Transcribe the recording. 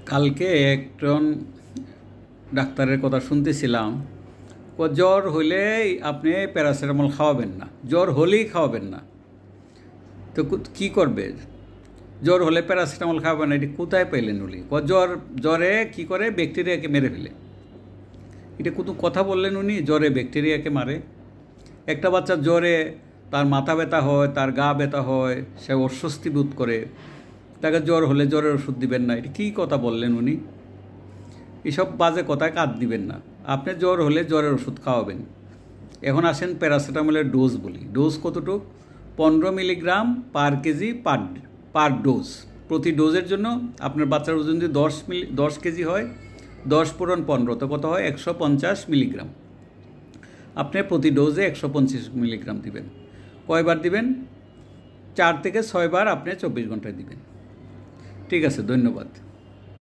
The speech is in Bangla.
কালকে একজন ডাক্তারের কথা শুনতেছিলাম, জ্বর হইলে আপনি প্যারাসিটামল খাওয়াবেন না, জ্বর হলেই খাওয়াবেন না। তো কি করবে? জ্বর হলে প্যারাসিটামল খাওয়াবেন না, এটি কোথায় পেলেন উনি? জ্বরে কি করে? ব্যাকটেরিয়াকে মেরে ফেলে। এটা কোনো কথা বললেন উনি? জ্বরে ব্যাকটেরিয়াকে মারে? একটা বাচ্চা জ্বরে তার মাথা ব্যথা হয়, তার গা ব্যথা হয়, সে অস্বস্তি বোধ করে, তাকে জ্বর হলে জ্বরের ওষুধ দিবেন না, এটা কী কথা বললেন উনি? এসব বাজে কথায় কাঁদ দিবেন না। আপনি জ্বর হলে জ্বরের ওষুধ খাওয়াবেন। এখন আসেন প্যারাসিটামলের ডোজ বলি। ডোজ কতটুক? 15 মিলিগ্রাম পার কেজি পার ডোজ। প্রতি ডোজের জন্য আপনার বাচ্চার ওজন যদি 10 কেজি হয়, 10 পূরণ 15, তো কত হয়? 150 মিলিগ্রাম। আপনি প্রতি ডোজে 125 মিলিগ্রাম দিবেন। কয়বার দিবেন? 4 থেকে 6 বার আপনি 24 ঘন্টায় দিবেন। ঠিক আছে, ধন্যবাদ।